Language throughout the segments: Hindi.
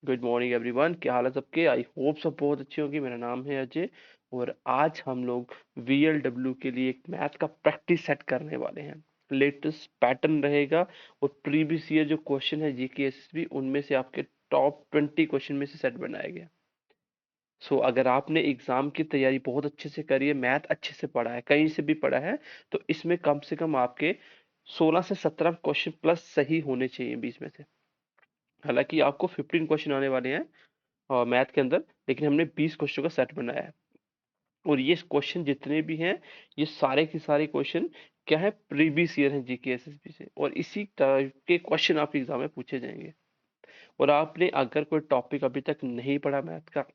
Good morning everyone. क्या हाल है सबके? आई होप सब बहुत अच्छे होंगे। मेरा नाम है अजय और आज हम लोग VLW के लिए एक मैथ का प्रैक्टिस सेट करने वाले हैं। लेटेस्ट पैटर्न रहेगा और प्रीवियस ईयर जो क्वेश्चन है जीके एसएसबी उनमें से आपके टॉप 20 क्वेश्चन में से सेट बनाया गया। अगर आपने एग्जाम की तैयारी बहुत अच्छे से करी है, मैथ अच्छे से पढ़ा है, कहीं से भी पढ़ा है, तो इसमें कम से कम आपके 16 से 17 क्वेश्चन प्लस सही होने चाहिए 20 में से। हालांकि आपको 15 क्वेश्चन आने वाले हैं और मैथ के अंदर, लेकिन हमने 20 क्वेश्चन का सेट बनाया है और ये क्वेश्चन जितने भी हैं ये सारे के सारे क्वेश्चन क्या है, प्रीवियस ईयर हैं जीके एसएसबी से, और इसी टाइप के क्वेश्चन आपके एग्जाम में पूछे जाएंगे। और आपने अगर कोई टॉपिक अभी तक नहीं पढ़ा मैथ का,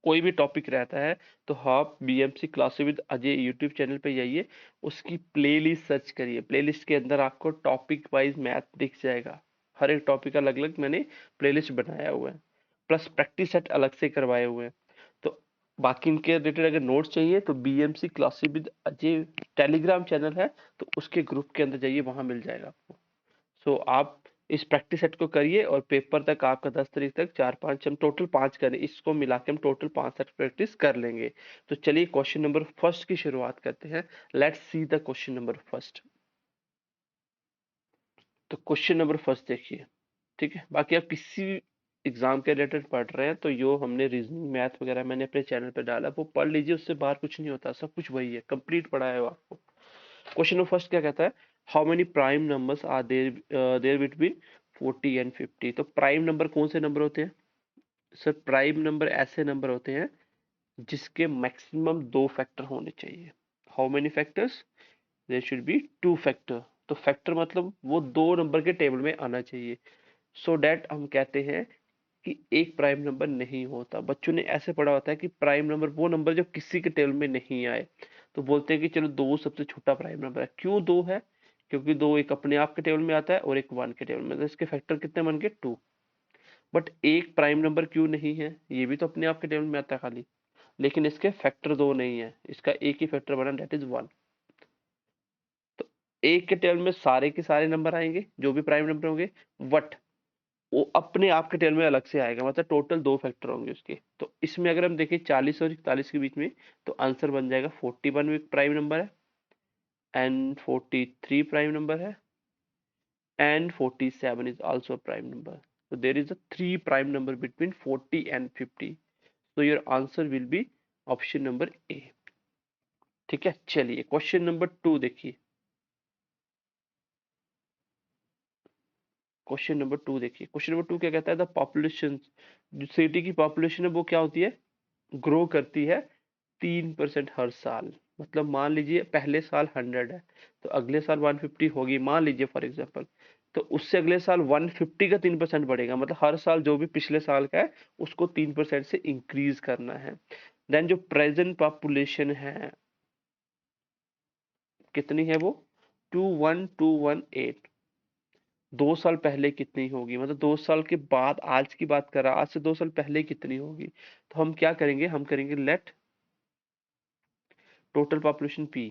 कोई भी टॉपिक रहता है, तो आप BMC classes with Ajay YouTube channel पे जाइए, उसकी प्लेलिस्ट सर्च करिए। प्लेलिस्ट के अंदर आपको टॉपिक वाइज मैथ दिख जाएगा। हर एक टॉपिक अलग अलग मैंने प्लेलिस्ट बनाया हुआ है, प्लस प्रैक्टिस सेट अलग से करवाए हुए हैं। तो बाकी इनके रिलेटेड अगर नोट्स चाहिए तो BMC classes with Ajay Telegram channel है, तो उसके ग्रुप के अंदर जाइए, वहां मिल जाएगा आपको। आप इस प्रैक्टिस सेट को करिए और पेपर तक आपका 10 तारीख तक 4-5, हम टोटल 5 करें, इसको मिला के हम टोटल 5 सेट प्रैक्टिस कर लेंगे। तो चलिए क्वेश्चन नंबर फर्स्ट की शुरुआत करते हैं। Let's see the question number first. तो क्वेश्चन नंबर फर्स्ट देखिए, ठीक है। बाकी आप किसी एग्जाम के रिलेटेड पढ़ रहे हैं तो जो हमने रीजनिंग मैथ वगैरह मैंने अपने चैनल पे डाला वो पढ़ लीजिए, उससे बाहर कुछ नहीं होता, सब कुछ वही है, कंप्लीट पढ़ा है वो आपको। क्वेश्चन नंबर फर्स्ट क्या कहता है? How many prime numbers are there between 40 and 50? तो प्राइम नंबर कौन से नंबर होते हैं सर? प्राइम नंबर ऐसे नंबर होते हैं जिसके मैक्सिमम 2 फैक्टर होने चाहिए। How many factors? There should be 2 factor. तो फैक्टर मतलब वो 2 नंबर के टेबल में आना चाहिए। सो डैट हम कहते हैं कि एक प्राइम नंबर नहीं होता। बच्चों ने ऐसे पढ़ा होता है कि प्राइम नंबर वो नंबर जो किसी के टेबल में नहीं आए, तो बोलते हैं कि चलो 2 सबसे छोटा प्राइम नंबर है। क्यों 2 है? क्योंकि 2 एक अपने आप के टेबल में आता है और एक 1 के टेबल में, तो इसके फैक्टर कितने बन गए? 2। बट एक प्राइम नंबर क्यों नहीं है? ये भी तो अपने आप के टेबल में आता है खाली, लेकिन इसके फैक्टर 2 नहीं है, इसका एक ही फैक्टर बना, डेट इज 1। तो एक के टेबल में सारे के सारे नंबर आएंगे जो भी प्राइम नंबर होंगे, बट वो अपने आप के टेल में अलग से आएगा, मतलब टोटल 2 फैक्टर होंगे उसके। तो इसमें अगर हम देखें 40 और 41 के बीच में, तो आंसर बन जाएगा 41 भी प्राइम नंबर है, एंड 43 प्राइम नंबर है, and 47 is also a prime number. So there is a 3 prime number between 40 and 50. So your answer will be option number A. ठीक है, चलिए क्वेश्चन नंबर 2 देखिए। क्वेश्चन नंबर 2 क्या कहता है? द पॉपुलेशन, जो सिटी की पॉपुलेशन है वो क्या होती है? ग्रो करती है 3% हर साल। मतलब मान लीजिए पहले साल 100 है, तो अगले साल 150 होगी, मान लीजिए फॉर एग्जांपल। तो उससे अगले साल 150 का 3% बढ़ेगा, मतलब हर साल जो भी पिछले साल का है उसको 3% से इंक्रीज करना है। देन जो प्रेजेंट पॉपुलेशन है कितनी है वो? 21218। 2 साल पहले कितनी होगी, मतलब 2 साल के बाद, आज की बात कर रहा, आज से 2 साल पहले कितनी होगी? तो हम क्या करेंगे, हम करेंगे लेट टोटल पॉपुलेशन पी।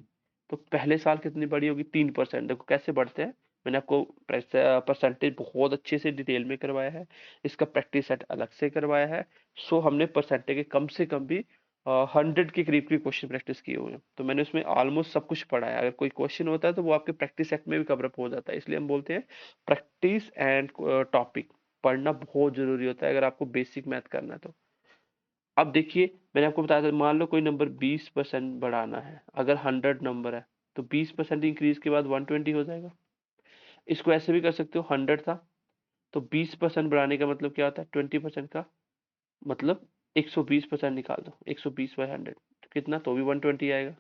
तो पहले साल कितनी बढ़ी होगी? 3%। देखो कैसे बढ़ते हैं, मैंने आपको परसेंटेज बहुत अच्छे से डिटेल में करवाया है, इसका प्रैक्टिस सेट अलग से करवाया है। हमने परसेंटेज के कम से कम भी 100 के करीब की क्वेश्चन प्रैक्टिस किए हुए हैं, तो मैंने उसमें ऑलमोस्ट सब कुछ पढ़ा है। अगर कोई क्वेश्चन होता है तो वो आपके प्रैक्टिस सेट में भी कवर अप हो जाता है, इसलिए हम बोलते हैं प्रैक्टिस एंड टॉपिक पढ़ना बहुत जरूरी होता है अगर आपको बेसिक मैथ करना है तो। अब देखिए, मैंने आपको बताया था, मान लो कोई नंबर 20% बढ़ाना है, अगर 100 नंबर है तो 20% इंक्रीज के बाद 120 हो जाएगा। इसको ऐसे भी कर सकते हो, 100 था तो 20% बढ़ाने का मतलब क्या होता है? 20% का मतलब 120% निकाल दो, 120/100 तो कितना, तो भी 120 आएगा।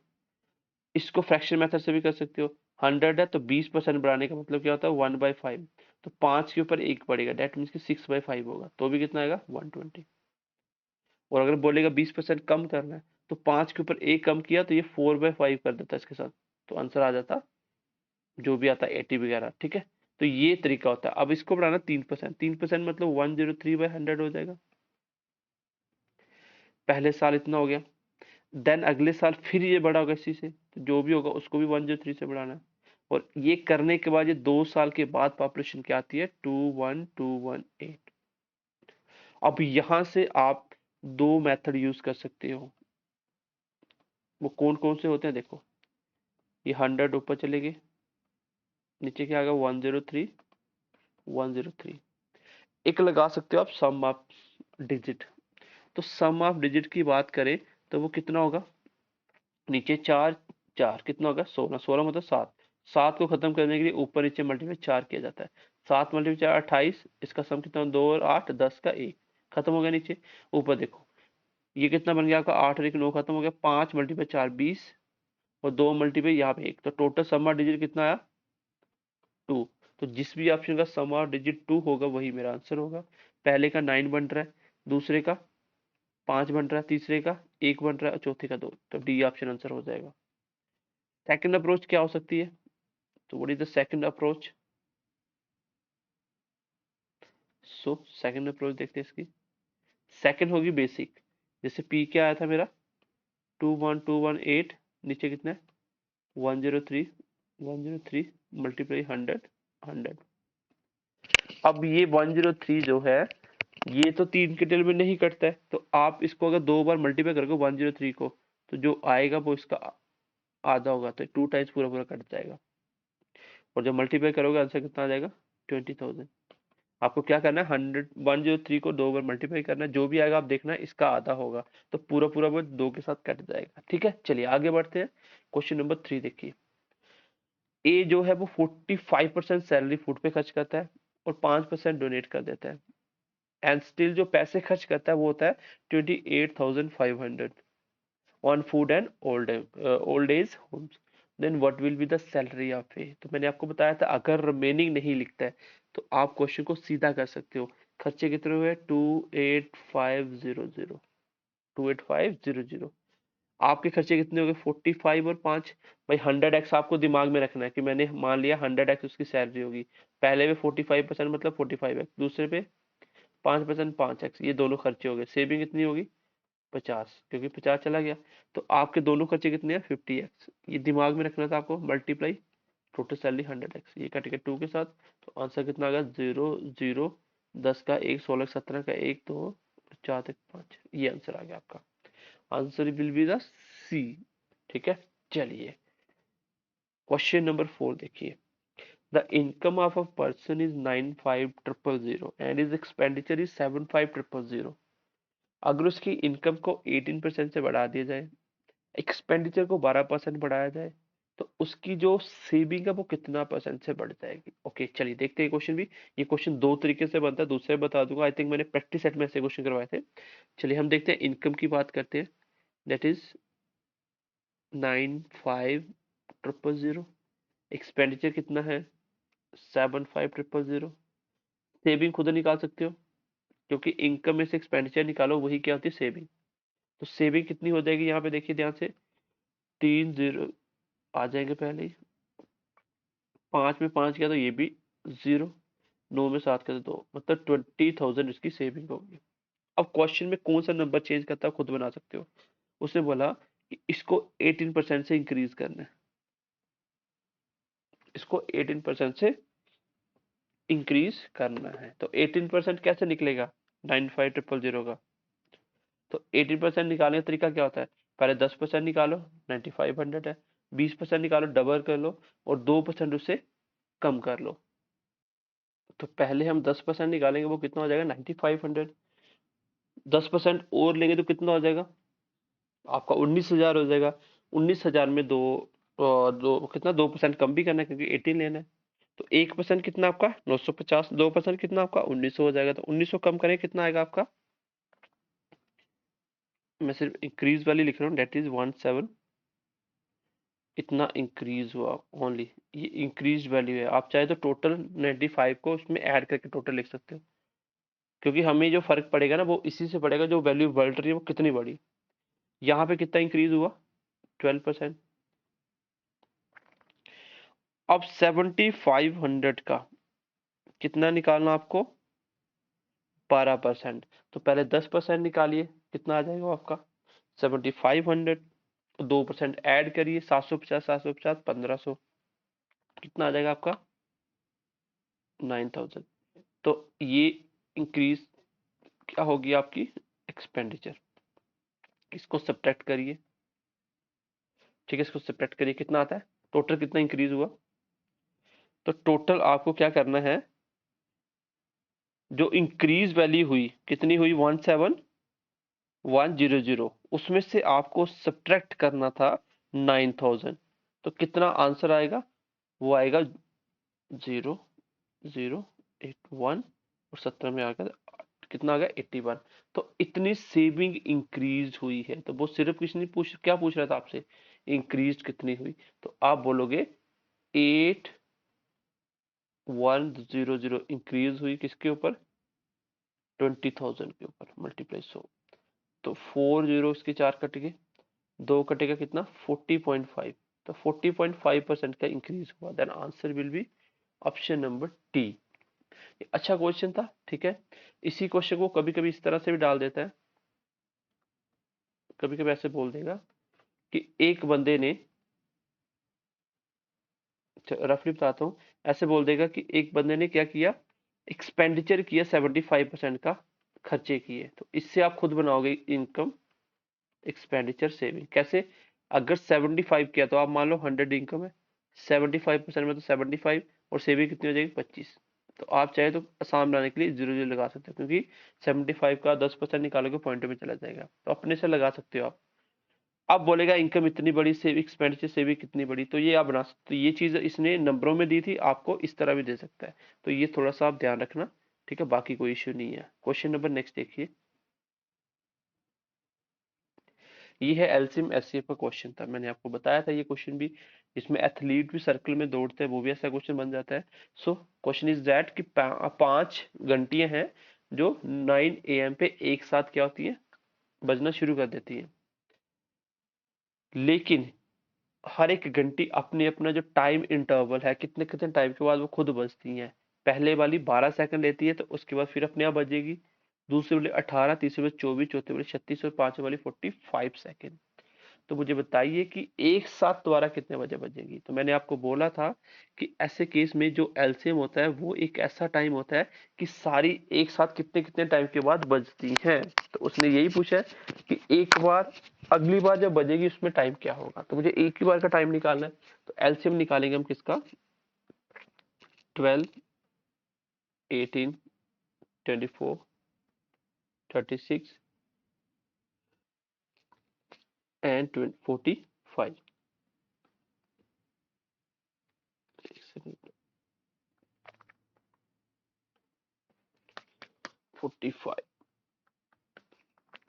इसको फ्रैक्शन मेथड से भी कर सकते हो, 100 है तो 20% बढ़ाने का मतलब क्या होता है? 1/5। तो 5 के ऊपर 1 बढ़ेगा, डेट मीन्स कि 6/5 होगा, तो भी कितना आएगा? 120। और अगर बोलेगा 20% कम करना है, तो 5 के ऊपर एक कम किया तो ये 4/5 कर देता है इसके साथ, तो आंसर आ जाता जो भी आता है 80 वगैरह। ठीक है, तो ये तरीका होता है। अब इसको बढ़ाना 3%, 3% मतलब 103/100 हो जाएगा। पहले साल इतना हो गया, देन अगले साल फिर ये बढ़ा होगा इसी से, तो जो भी होगा उसको भी 103 से बढ़ाना है। और ये करने के बाद ये 2 साल के बाद पॉपुलेशन क्या आती है? 21218। अब यहां से आप दो मेथड यूज कर सकते हो। वो कौन कौन से होते हैं देखो, ये 100 ऊपर चले गए, नीचे क्या आ गया 103 103। एक लगा सकते हो आप सम ऑफ डिजिट। तो सम ऑफ डिजिट की बात करें तो वो कितना होगा, नीचे 4 4 कितना होगा 16, 16 मतलब 7, 7 को खत्म करने के लिए ऊपर नीचे मल्टीप्लाई 4 किया जाता है। 7 मल्टीप्लाई 4 28, इसका सम कितना 2 और 8 10 का 1, खत्म हो गया नीचे। ऊपर देखो ये कितना बन गया आपका 8 और 1 9, खत्म हो गया। 5 मल्टीप्लाई 4 20 और 2 मल्टीप्लाई यहाँ पे 1, तो टोटल सम ऑफ डिजिट कितना आया 2। तो जिस भी ऑप्शन का सम ऑफ डिजिट 2 होगा वही मेरा आंसर होगा। पहले का 9 बन रहा है, दूसरे का 5 बन रहा है, तीसरे का 1 बन रहा है और चौथे का 2, तो डी ऑप्शन आंसर हो जाएगा। सेकंड अप्रोच क्या हो सकती है, तो what is the second approach. So second approach देखते हैं इसकी। सेकंड होगी बेसिक, जैसे पी क्या आया था मेरा 21218, नीचे कितना है 103 103 मल्टीप्लाई 100 100। अब ये 103 जो है ये तो 3 के टेल में नहीं कटता है, तो आप इसको अगर 2 बार मल्टीप्लाई करोगे 103 को, तो जो आएगा वो इसका आधा होगा, तो 2 टाइम्स पूरा पूरा कट जाएगा। और जब मल्टीप्लाई करोगे आंसर कितना आ जाएगा 20,000। आपको क्या करना है 103 को 2 बार मल्टीप्लाई करना है, जो भी आएगा आप देखना है इसका आधा होगा, तो पूरा पूरा वो 2 के साथ कट जाएगा। ठीक है, चलिए आगे बढ़ते हैं। क्वेश्चन नंबर 3 देखिए। ए जो है वो 45% सैलरी फूड पे खर्च करता है और 5% डोनेट कर देता है, एंड स्टिल जो पैसे खर्च करता है वो होता है 28,500 on food and old age homes. Then what will be the salary of A. तो मैंने आपको बताया था अगर रिमेनिंग नहीं लिखता है तो आप क्वेश्चन को सीधा कर सकते हो। खर्चे कितने हुए 28500, 28500। आपके खर्चे कितने हो गए 45 और 5। भाई 100x आपको दिमाग में रखना है कि मैंने मान लिया 100x उसकी सैलरी होगी। पहले पे 45% मतलब 45x, दूसरे पे 5% 5x, ये दोनों खर्चे हो गए। सेविंग कितनी होगी 50, क्योंकि 50 चला गया। तो आपके दोनों खर्चे कितने हैं 50x, ये दिमाग में रखना था आपको। मल्टीप्लाई टोटल सैलरी 100x, ये कट के 2 के साथ, तो आंसर कितना आ गया 0 0 10 का 1 16 17 का 1 2 4 तक 5, ये आंसर आ गया आपका। आंसर विल बी द सी। ठीक है, चलिए क्वेश्चन नंबर 4 देखिए। The income of a person is 95,000 and is expenditure is 75,000। अगर उसकी इनकम को 18% से बढ़ा दिया जाए, एक्सपेंडिचर को 12% बढ़ाया जाए, तो उसकी जो सेविंग है वो कितना परसेंट से बढ़ जाएगी। ओके चलिए देखते हैं क्वेश्चन भी। ये क्वेश्चन दो तरीके से बनता है, दूसरे बता दूंगा। आई थिंक मैंने प्रैक्टिस सेट में ऐसे क्वेश्चन करवाए थे। चलिए हम देखते हैं, इनकम की बात करते हैं। That is 95,000। एक्सपेंडिचर कितना है 75,000। सेविंग खुद निकाल सकते हो, क्योंकि इनकम में से एक्सपेंडिचर निकालो वही क्या होती है सेविंग। तो सेविंग कितनी हो जाएगी यहाँ पे देखिए ध्यान से, 3 0 आ जाएंगे पहले ही। 5 में 5 किया तो ये भी 0, 9 में 7 किया तो 2, मतलब 20,000 इसकी सेविंग होगी। अब क्वेश्चन में कौन सा नंबर चेंज करता है खुद बना सकते हो। उसने बोला कि इसको 18% से इंक्रीज करना है, इसको 18% से इंक्रीज करना है। तो 18% कैसे निकलेगा 95,000 का। तो 18% निकालने का तरीका क्या होता है, पहले 10% निकालो 9500 है, 20% निकालो डबल कर लो, और 2% उससे कम कर लो। तो पहले हम 10% निकालेंगे वो कितना हो जाएगा 9500। 10% और लेंगे तो कितना हो जाएगा आपका 19,000 हो जाएगा। 19,000 में दो कितना 2% कम भी करना है क्योंकि 18 लेना है। तो 1% कितना आपका 950, 2% कितना आपका 1900 हो जाएगा। तो 1900 कम करें कितना आएगा आपका, मैं सिर्फ इंक्रीज वाली लिख रहा हूँ, डेट इज 17। इतना इंक्रीज हुआ ओनली, ये इंक्रीज वैल्यू है। आप चाहे तो टोटल 95 को उसमें ऐड करके टोटल लिख सकते हो, क्योंकि हमें जो फर्क पड़ेगा ना वो इसी से पड़ेगा जो वैल्यू बढ़ रही है वो कितनी बढ़ी। यहाँ पे कितना इंक्रीज हुआ 12%। अब 7,500 का कितना निकालना आपको 12%। तो पहले 10% निकालिए, कितना आ जाएगा आपका 7,500। 2% ऐड करिए 750 750 1500, कितना आ जाएगा आपका 9,000। तो ये इंक्रीज क्या होगी आपकी एक्सपेंडिचर। इसको सब्ट्रैक्ट करिए, ठीक है, इसको सब्ट्रैक्ट करिए, कितना आता है, टोटल कितना इंक्रीज हुआ। तो टोटल आपको क्या करना है, जो इंक्रीज वैल्यू हुई कितनी हुई 17100, उसमें से आपको सब्ट्रैक्ट करना था 9000। तो कितना आंसर आएगा, वो आएगा 0081 और 17 में आ गया कितना आ गया 81। तो इतनी सेविंग इंक्रीज हुई है। तो वो सिर्फ कुछ नहीं पूछ, क्या पूछ रहा था आपसे, इंक्रीज कितनी हुई। तो आप बोलोगे 8100 इंक्रीज हुई किसके ऊपर, 20,000 के ऊपर, मल्टीप्लाई 100। तो 40 इसके 4 कट गए, 2 कटेगा कितना 40.5। तो 40.5% का इंक्रीज हुआ। Then answer will be option number D. अच्छा क्वेश्चन था, ठीक है। इसी क्वेश्चन को कभी कभी इस तरह से भी डाल देता है, कभी कभी ऐसे बोल देगा कि एक बंदे ने, रफली बताता हूँ, ऐसे बोल देगा कि एक बंदे ने क्या किया, एक्सपेंडिचर किया 75% का, खर्चे किए। तो इससे आप खुद बनाओगे इनकम एक्सपेंडिचर सेविंग। कैसे, अगर 75 किया तो आप मान लो 100 इनकम है, 75% में तो 75 और सेविंग कितनी हो जाएगी 25। तो आप चाहे तो आसान बनाने के लिए 0 लगा सकते हो, क्योंकि 75 का 10% निकालोगे पॉइंट में चला जाएगा। तो अपने से लगा सकते हो आप। अब बोलेगा इनकम इतनी बड़ी, सेविंग एक्सपेंडिचर सेविंग कितनी बड़ी, तो ये आप बना सकते हो। ये चीज इसने नंबरों में दी थी, आपको इस तरह भी दे सकता है। तो ये थोड़ा सा आप ध्यान रखना, ठीक है, बाकी कोई इश्यू नहीं है। क्वेश्चन नंबर नेक्स्ट देखिए, ये है एलसीएम एचसीएफ का क्वेश्चन था, मैंने आपको बताया था ये क्वेश्चन भी, इसमें एथलीट भी सर्कल में दौड़ते हैं, वो भी ऐसा क्वेश्चन बन जाता है। सो क्वेश्चन इज दैट कि 5 घंटियां हैं जो 9 AM पे एक साथ क्या होती है, बजना शुरू कर देती है। लेकिन हर एक घंटी अपने अपना जो टाइम इंटरवल है, कितने कितने टाइम के बाद वो खुद बजती हैं। पहले वाली 12 सेकंड लेती है, तो उसके बाद फिर अपने आप बजेगी। दूसरी वाली 18, तीसरी वाली 24, चौथी वाली 36 और पांचवी वाली 45 सेकंड। तो मुझे बताइए कि एक साथ दोबारा कितने बजे बजेगी। तो मैंने आपको बोला था कि ऐसे केस में जो एलसीएम होता है वो एक ऐसा टाइम होता है कि सारी एक साथ कितने कितने टाइम के बाद बजती हैं। तो उसने यही पूछा है कि एक बार, अगली बार जब बजेगी उसमें टाइम क्या होगा। तो मुझे एक ही बार का टाइम निकालना है। तो एलसीएम निकालेंगे हम किसका, 12, 18, 24, 36 एंड 45। 45,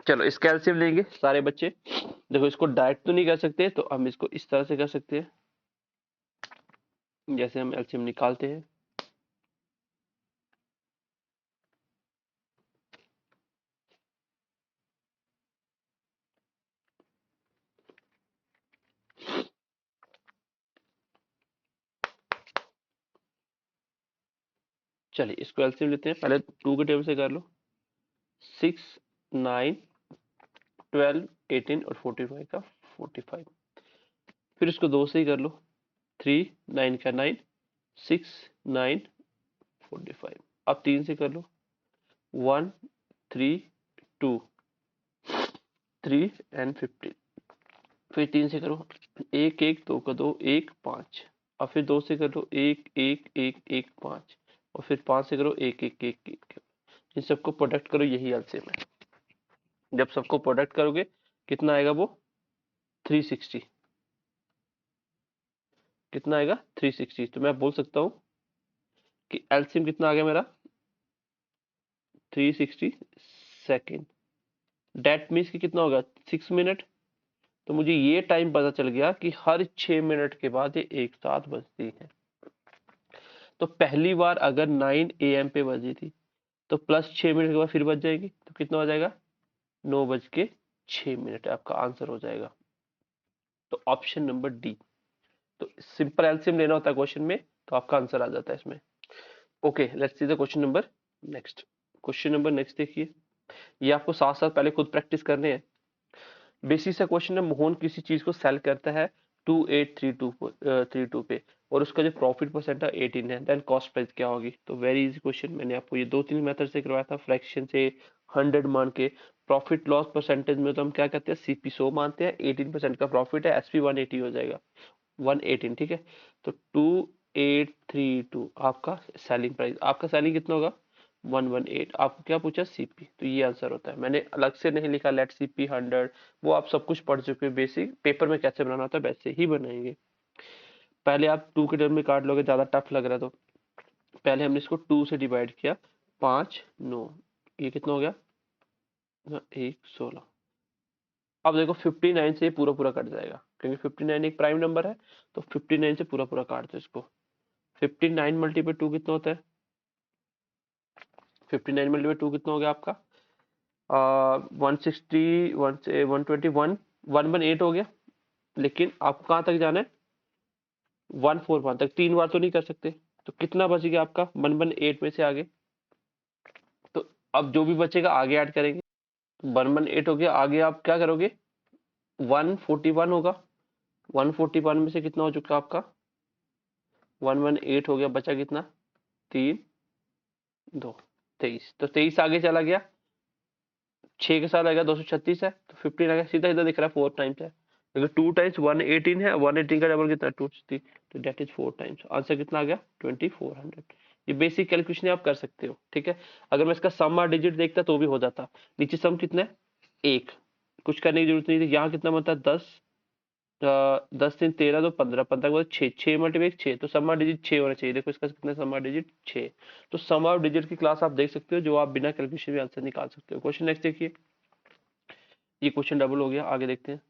चलो इसका एलसीएम लेंगे सारे बच्चे। देखो इसको डायरेक्ट तो नहीं कर सकते, तो हम इसको इस तरह से कर सकते हैं, जैसे हम एलसीएम निकालते हैं। चलिए इसको एलसीएम लेते हैं, पहले 2 के टेबल से कर लो। 6, 9, 12, 18 और 45 का 45। फिर इसको 2 से ही कर लो, 3, 9 का 9, 6, 9, 45। अब 3 से कर लो, 1, 3, 2, 3 एंड 15। फिर 3 से करो, 1, 1, 2 का 2, 1, 5। अब फिर 2 से करो, 1, 1, 1, 1, 5। और फिर 5 से करो, 1, 1, 1, 1। इन सबको प्रोडक्ट करो, यही एलसीएम है। जब सबको प्रोडक्ट करोगे कितना आएगा, वो 360। कितना आएगा 360। तो मैं बोल सकता हूँ कि एलसीएम कितना आ गया मेरा 360 सेकेंड। डेट मीन्स कि कितना होगा 6 मिनट। तो मुझे ये टाइम पता चल गया कि हर 6 मिनट के बाद ये एक साथ बजती है। तो पहली बार अगर 9 AM पे बजी थी, तो प्लस 6 मिनट के बाद फिर बज जाएगी, तो कितना हो जाएगा 9:06 आपका आंसर हो जाएगा। तो ऑप्शन नंबर डी। तो सिंपल एलसीएम लेना होता है क्वेश्चन में, तो आपका आंसर आ जाता है इसमें। Okay, let's see the question number next. Question number next देखिए, ये आपको साथ साथ पहले खुद प्रैक्टिस करने हैं। बेसिक सा क्वेश्चन है, मोहन किसी चीज को सेल करता है 2832 पे, और उसका जो प्रॉफिट परसेंट था 18 है, देन कॉस्ट प्राइस क्या होगी? तो वेरी इजी क्वेश्चन, मैंने आपको ये 2-3 मेथड से करवाया था, फ्रैक्शन से, 100 मान के। प्रॉफिट लॉस परसेंटेज में तो हम क्या करते हैं, सीपी 100 मानते हैं, 18% का प्रॉफिट है, एसपी 180 हो जाएगा, 118, ठीक है। तो 2832 आपका सेलिंग प्राइस, आपका सेलिंग कितना होगा? 118। आपको क्या पूछा? सीपी, तो ये आंसर होता है। मैंने अलग से नहीं लिखा लेट सीपी 100, वो आप सब कुछ पढ़ चुके हो, बेसिक पेपर में कैसे बनाना होता है वैसे ही बनाएंगे। पहले आप 2 के टर्म में काट लोगे, ज्यादा टफ लग रहा है तो पहले हमने इसको 2 से डिवाइड किया, 5 9, ये कितना हो गया? 1 16। अब देखो 59 से ये पूरा पूरा कट जाएगा, क्योंकि 59 एक प्राइम नंबर है, तो 59 से पूरा पूरा काट दो इसको। 59 मल्टीप्लाई 2 कितना होता है? 59 मल्टीप्लाई 2 कितना हो गया आपका? 160, 121, 118 हो गया। लेकिन आपको कहाँ तक जाना है? 141 तक, 3 बार तो नहीं कर सकते, तो कितना बच गया आपका 118 में से आगे? तो अब जो भी बचेगा आगे ऐड करेंगे। 118 हो गया, आगे आप क्या करोगे? 141 होगा, 141 में से कितना हो चुका आपका? 118 हो गया, बचा कितना? 3 2 23, तो 23 आगे चला गया, 6 के साथ आएगा 236 है, तो 15 आ गया, सीधा सीधा दिख रहा है 4 टाइम्स है। अगर 2 टाइम्स 118 है, 118 का डबल कितना? 260, तो डेट इज 4 टाइम्स। आंसर कितना आ गया? 2400। ये बेसिक कैलकुलेशन आप कर सकते हो, ठीक है। अगर मैं इसका सम और डिजिट देखता तो भी हो जाता। नीचे सम कितना है? 1, कुछ करने की जरूरत नहीं थी। यहाँ कितना बनता है? 10, 10 3 13, तो 15, 15 के बाद 6, 6 मल्टीप्लाई 6, तो सम और डिजिट 6 होना चाहिए। देखो इसका कितना सम और डिजिट? 6। तो सम और डिजिट की क्लास आप देख सकते हो, जो आप बिना कैलकुलेशन भी आंसर निकाल सकते हो। क्वेश्चन नेक्स्ट देखिए, ये क्वेश्चन डबल हो गया, आगे देखते हैं।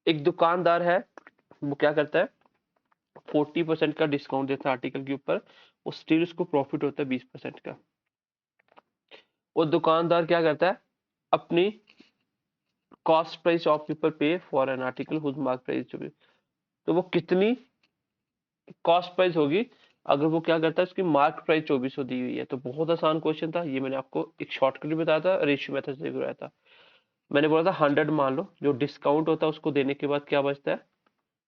एक दुकानदार है, वो क्या करता है? 40% का डिस्काउंट देता है आर्टिकल के ऊपर, और स्टिल उसको प्रॉफिट होता है 20% का। और दुकानदार क्या करता है? अपनी कॉस्ट प्राइस ऑफ के ऊपर पे for an article whose mark price जो भी, तो वो कितनी कॉस्ट प्राइस होगी अगर वो क्या करता है? उसकी मार्क प्राइस 2400 दी हुई है। तो बहुत आसान क्वेश्चन था ये, मैंने आपको एक शॉर्टकट भी बताया था, रेशियो मेथड से कराया था। मैंने बोला था 100 मान लो, जो डिस्काउंट होता है उसको देने के बाद क्या बचता है?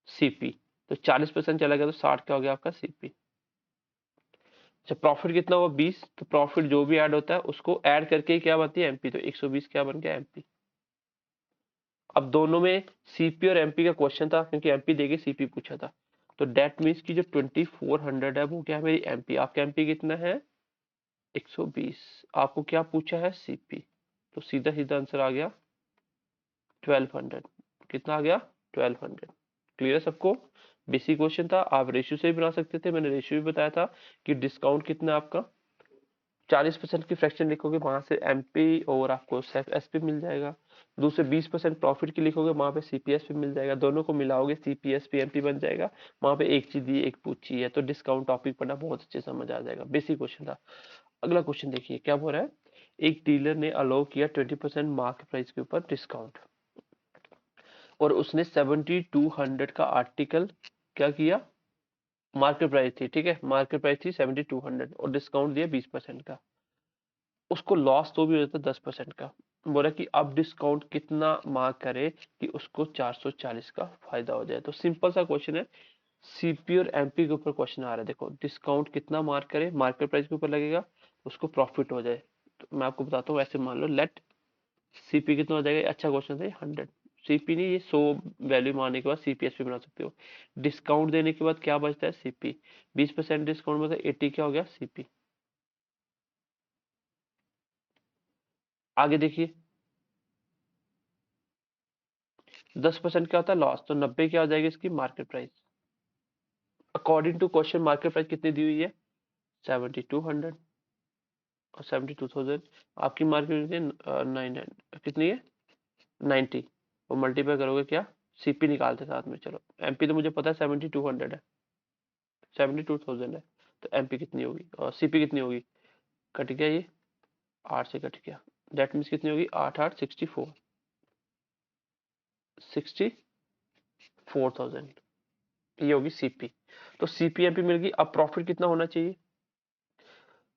सीपी। तो 40% चला गया, तो 60 क्या हो गया आपका? सीपी। अच्छा, प्रॉफिट कितना हुआ? 20, तो प्रॉफिट जो भी ऐड होता है उसको ऐड करके क्या बनती है? एमपी। तो 120 क्या बन गया? एमपी। अब दोनों में सीपी और एमपी का क्वेश्चन था, क्योंकि एमपी देके सीपी पूछा था। तो डेट मीन्स की जो 2400 है वो क्या है? मेरी एमपी। आपका एमपी कितना है? 120। आपको क्या पूछा है? सीपी। तो सीधा सीधा आंसर आ गया 1200। कितना आ गया? 1200। क्लियर है सबको? बेसिक क्वेश्चन था, आप रेशियो से भी बना सकते थे, मैंने रेशियो भी बताया था कि डिस्काउंट कितना है आपका। 40% की फ्रैक्शन लिखोगे वहां से एमपी और आपको एसपी मिल जाएगा। दूसरे 20% प्रॉफिट की लिखोगे वहां पे सीपीएस भी मिल जाएगा। दोनों को मिलाओगे सीपीएस पी एमपी बन जाएगा। वहां पे एक चीज दी एक पूछी है, तो डिस्काउंट टॉपिक पढ़ना बहुत अच्छे समझ आ जाएगा। बेसिक क्वेश्चन था। अगला क्वेश्चन देखिए क्या बोल रहा है। एक डीलर ने अलाउ किया 20% मार्केट प्राइस के ऊपर डिस्काउंट, और उसने 7200 का आर्टिकल क्या किया? मार्केट प्राइस थी, ठीक है, मार्केट प्राइस थी 7200 और डिस्काउंट दिया 20% का। उसको लॉस तो भी हो जाता 10% का। बोला कि अब डिस्काउंट कितना मार्क करे कि उसको 440 का फायदा हो जाए। तो सिंपल सा क्वेश्चन है, सीपी और एमपी के ऊपर क्वेश्चन आ रहा है। देखो डिस्काउंट कितना मार्क करे, मार्केट प्राइस के ऊपर लगेगा, उसको प्रॉफिट हो जाए। तो मैं आपको बताता हूँ, ऐसे मान लो लेट सीपी कितना हो जाएगा। अच्छा क्वेश्चन था, 100। सीपी नहीं, ये 100 वैल्यू मारने के बाद सीपीएस भी बना सकते हो। डिस्काउंट देने के बाद क्या बचता है? सीपी। 20% डिस्काउंट में 80 क्या हो गया? सीपी। आगे देखिए, 10% क्या होता है? लॉस। तो 90 क्या हो जाएगी इसकी? Market price. According to question market price कितनी दी हुई है? 7200 और 72,000। आपकी मार्केट नाइन कितनी है? 90। और मल्टीप्लाई करोगे क्या? सीपी निकालते साथ में। चलो एमपी तो मुझे पता है 7200 है, 72,000 है, तो एमपी कितनी होगी और सीपी कितनी होगी? कट गया ये, 8 से कट गया। डेट मीन्स कितनी होगी? 8 8 64, 64,000। ये होगी सीपी। तो सीपी एमपी मिल गई। अब प्रॉफिट कितना होना चाहिए?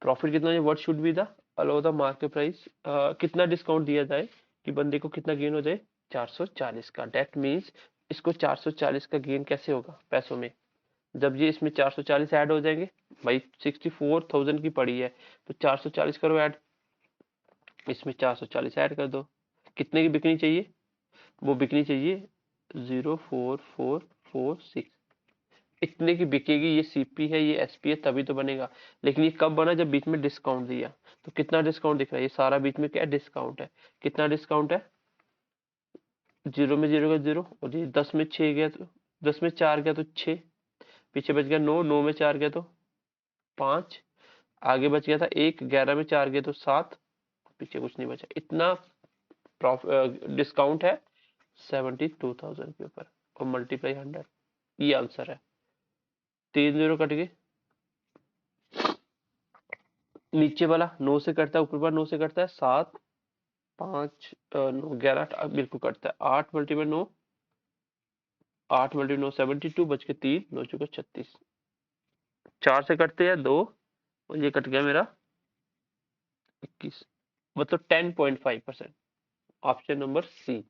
प्रॉफिट कितना है? What should be the aloe the market price. कितना डिस्काउंट दिया जाए कि बंदे को कितना गेन हो जाए? 440 का। डेट मीन्स इसको 440 का गेन कैसे होगा पैसों में, जब ये इसमें 440 ऐड हो जाएंगे। भाई 64,000 की पड़ी है तो 440 करो ऐड, इसमें 440 ऐड कर दो। कितने की बिकनी चाहिए, वो बिकनी चाहिए 04446, इतने की बिकेगी। ये सीपी है, ये एसपी है, तभी तो बनेगा। लेकिन ये कब बना, जब बीच में डिस्काउंट दिया। तो कितना डिस्काउंट दिख रहा है, ये सारा बीच में क्या डिस्काउंट है, कितना डिस्काउंट है, 0 में 0 का 0, और ये 10 में 6 गया तो 10 में 4 गया तो 6, पीछे बच गया 9, 9 में 4 गया तो 5, आगे बच गया था 1, 11 में 4 गया तो 7, पीछे कुछ नहीं बचा। इतना डिस्काउंट है 72,000 के ऊपर, और मल्टीप्लाई 100, ये आंसर है। 3 0 कट गए, नीचे वाला 9 से कटता है, ऊपर वाला 9 से कटता है, 7 5 9 11 बिल्कुल कटता है, 8 मल्टीप्लाई 9, 8 मल्टीप्लाई 9 72, बच के 3, 9 चुका 36, 4 से कटते हैं 2, और ये कट गया मेरा 21, मतलब 10.5%। Option number C.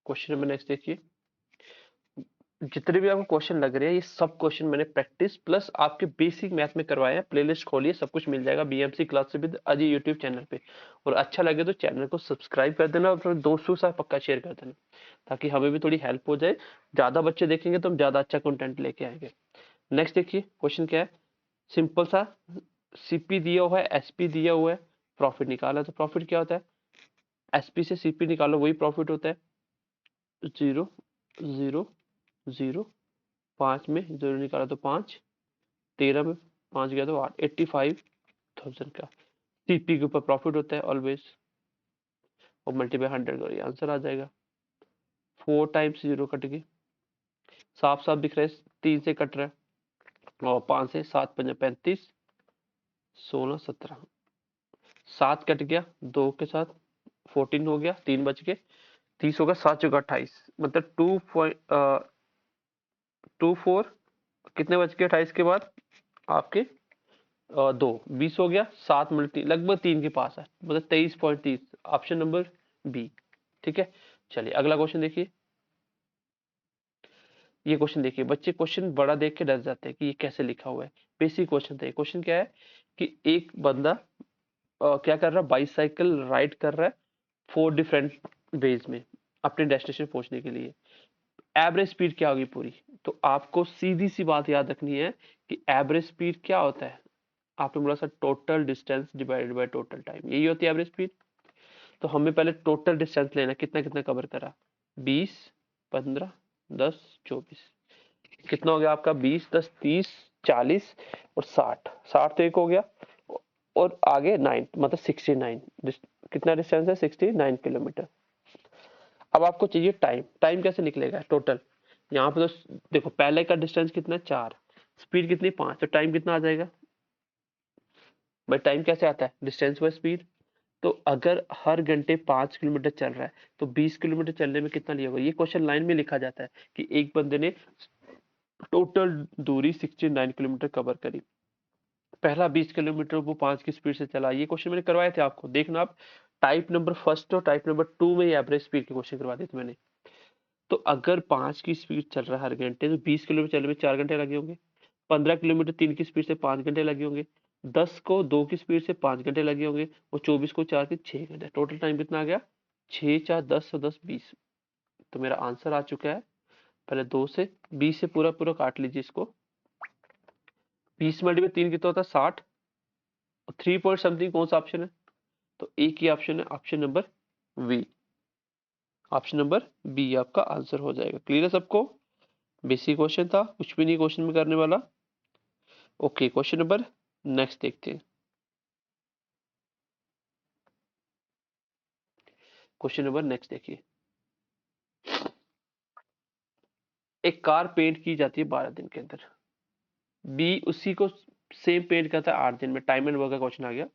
Question number next देखिए, जितने भी आपको क्वेश्चन लग रहे हैं ये सब क्वेश्चन मैंने प्रैक्टिस प्लस आपके बेसिक मैथ में करवाए हैं। प्लेलिस्ट खोलिए, सब कुछ मिल जाएगा BMC class with Ajay YouTube channel पे। और अच्छा लगे तो चैनल को सब्सक्राइब कर देना और अपने दोस्तों के साथ पक्का शेयर कर देना, ताकि हमें भी थोड़ी हेल्प हो जाए। ज्यादा बच्चे देखेंगे तो हम ज्यादा अच्छा कंटेंट लेके आएंगे। नेक्स्ट देखिए क्वेश्चन क्या है, सिंपल सा, सीपी दिया हुआ है, एसपी दिया हुआ है, प्रॉफिट निकाला। तो प्रॉफिट क्या होता है, एसपी से सीपी निकालो वही प्रॉफिट होता है। 0 0 0, 5 में 0 निकाला तो 5, 13 में 5 गया तो 8, 85,000 का सीपी के ऊपर प्रॉफिट होता है ऑलवेज, और मल्टीप्लाई 100 करिए आंसर आ जाएगा। 4 टाइम्स 0 कट गई, साफ साफ दिख रहा है 3 से कट रहा है, और 5 से 7 5 35, 16 17, 7 कट गया 2 के साथ 14 हो गया, 3 बच के 30 होगा, 7 चौका 28, मतलब 2.24, कितने बच गए 28 के बाद आपके 2, 20 हो गया, 7 मल्टी लगभग 3 के पास है, मतलब 23.30, ऑप्शन नंबर बी। ठीक है, चलिए अगला क्वेश्चन देखिए। ये क्वेश्चन देखिए, बच्चे क्वेश्चन बड़ा देख के डर जाते हैं कि ये कैसे लिखा हुआ है। बेसिक क्वेश्चन था। क्वेश्चन क्या है कि एक बंदा क्या कर रहा है, बाइसाइकिल राइड कर रहा है 4 डिफरेंट वेज में अपने डेस्टिनेशन पहुंचने के लिए। एवरेज स्पीड क्या होगी पूरी, तो आपको सीधी सी बात याद रखनी है कि एवरेज स्पीड क्या होता है, आपने बोला sir total distance divided by total time, यही होती है एवरेज स्पीड। तो हमें पहले टोटल डिस्टेंस लेना, कितना कितना कवर करा, 20 15 10 24, कितना हो गया आपका 20 10 30 40 और 60, 60 तो एक हो गया, और आगे 9 मतलब 69, कितना डिस्टेंस है 69 किलोमीटर। अब आपको चाहिए टाइम, टाइम कैसे निकलेगा टोटल, यहाँ पे तो देखो पहले का डिस्टेंस कितना 4, स्पीड कितनी 5, तो टाइम कितना आ जाएगा भाई, टाइम कैसे आता है डिस्टेंस बाय स्पीड। तो अगर हर घंटे 5 किलोमीटर चल रहा है तो 20 किलोमीटर चलने में कितना लिया होगा, ये क्वेश्चन लाइन में लिखा जाता है कि एक बंदे ने टोटल दूरी 69 किलोमीटर कवर करी, पहला 20 किलोमीटर वो 5 की स्पीड से चला। ये क्वेश्चन मैंने करवाए थे आपको, देखना आप टाइप नंबर फर्स्ट और टाइप नंबर 2 में एवरेज स्पीड के क्वेश्चन करवा दिए थे मैंने। तो अगर 5 की स्पीड चल रहा है हर घंटे तो 20 किलोमीटर चलने में 4 घंटे लगे होंगे, 15 किलोमीटर 3 की स्पीड से 5 घंटे लगे होंगे, 10 को 2 की स्पीड से 5 घंटे लगे होंगे, और 24 को 4 के 6 घंटे, टोटल टाइम कितना आ गया 6 4 10 और 10 20। तो मेरा आंसर आ चुका है, पहले 2 से 20 से पूरा पूरा काट लीजिए इसको, 20 मल्टीप्लाई 3 कितना होता है 60, और 3 पॉइंट समथिंग कौन सा ऑप्शन है, तो एक ही ऑप्शन है, option number B, option number B आपका आंसर हो जाएगा। क्लियर है सबको, बेसिक क्वेश्चन था, कुछ भी नहीं क्वेश्चन में करने वाला। ओके क्वेश्चन नंबर नेक्स्ट देखते हैं। क्वेश्चन नंबर नेक्स्ट देखिए, एक कार पेंट की जाती है 12 दिन के अंदर, बी उसी को सेम पेंट करता है 8 दिन में, टाइम एंड वर्क का क्वेश्चन आ गया,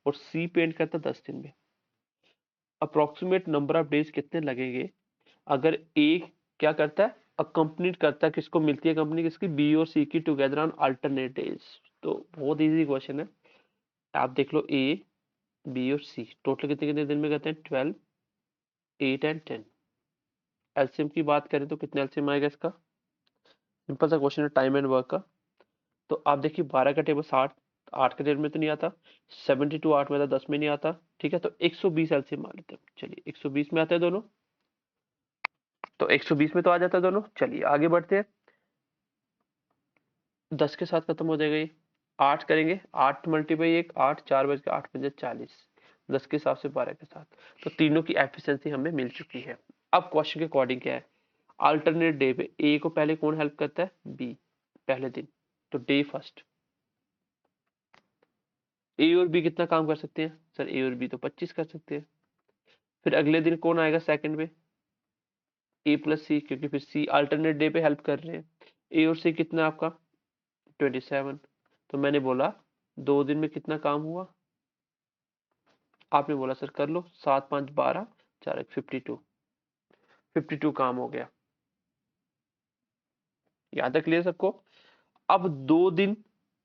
और सी पेंट करता है 10 दिन में। अप्रोक्सीमेट नंबर ऑफ डेज कितने लगेंगे अगर ए क्या करता है, अकम्पनीड करता है, किसको मिलती है कंपनी किसकी, बी और सी की टुगेदर ऑन अल्टरनेट डेज। तो बहुत इजी क्वेश्चन है, आप देख लो ए बी और सी टोटल कितने कितने दिन में करते हैं, 12 8 एंड 10, एलसीएम की बात करें तो कितने एलसीएम आएगा इसका? सिंपल सा क्वेश्चन है टाइम एंड वर्क का। तो आप देखिए 12 का टेबल 60 8 के टेबल में तो नहीं आता, 72 8 में था, 10 में नहीं आता, ठीक है। तो 120 एलसीएम मान लेते हैं, चलिए 120 में आते हैं दोनों, तो 120 में तो आ जाता है दोनों। चलिए आगे बढ़ते हैं, 10 के साथ खत्म हो जाएगा ये, 8 करेंगे, 8 मल्टीप्लाई 1 8, 4 बज के 8 बजे 40, 10 के हिसाब से 12 के साथ। तो तीनों की एफिशिएंसी हमें मिल चुकी है। अब क्वेश्चन के अकॉर्डिंग क्या है, अल्टरनेट डे पे ए को पहले कौन हेल्प करता है? बी, पहले दिन, तो डे फर्स्ट। ए और बी कितना काम कर सकते हैं सर? ए और बी तो 25 कर सकते हैं। फिर अगले दिन कौन आएगा सेकंड में? ए प्लस सी, क्योंकि फिर सी अल्टरनेट डे पे हेल्प कर रहे हैं। ए और सी कितना आपका? 27। तो मैंने बोला 2 दिन में कितना काम हुआ? आपने बोला सर कर लो, 7 5 12 4 1 52 काम हो गया। याद तक क्लियर सबको? अब 2 दिन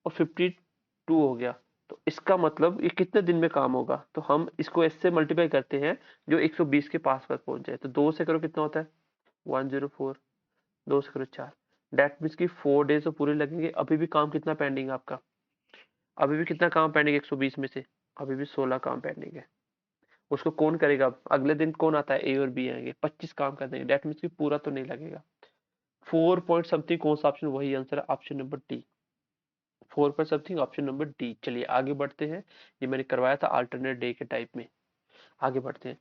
और 52 हो गया, तो इसका मतलब ये कितने दिन में काम होगा? तो हम इसको इससे मल्टीप्लाई करते हैं जो 120 के पास पर पहुंच जाए। तो 2 से करो कितना होता है? 104, 2 से करो 4, डेट मीन्स की 4 डेज तो पूरे लगेंगे। अभी भी काम कितना पेंडिंग है आपका? अभी भी कितना काम पेंडिंग है 120 में से? अभी भी 16 काम पेंडिंग है। उसको कौन करेगा? अगले दिन कौन आता है? ए और बी आएंगे, 25 काम कर देंगे, डेट मीन्स की पूरा तो नहीं लगेगा। 4 पॉइंट समथिंग कौन सा ऑप्शन? वही आंसर है, ऑप्शन नंबर डी, 4 पर समथिंग, ऑप्शन नंबर डी। चलिए आगे बढ़ते हैं, ये मैंने करवाया था अल्टरनेट डे के टाइप में। आगे बढ़ते हैं,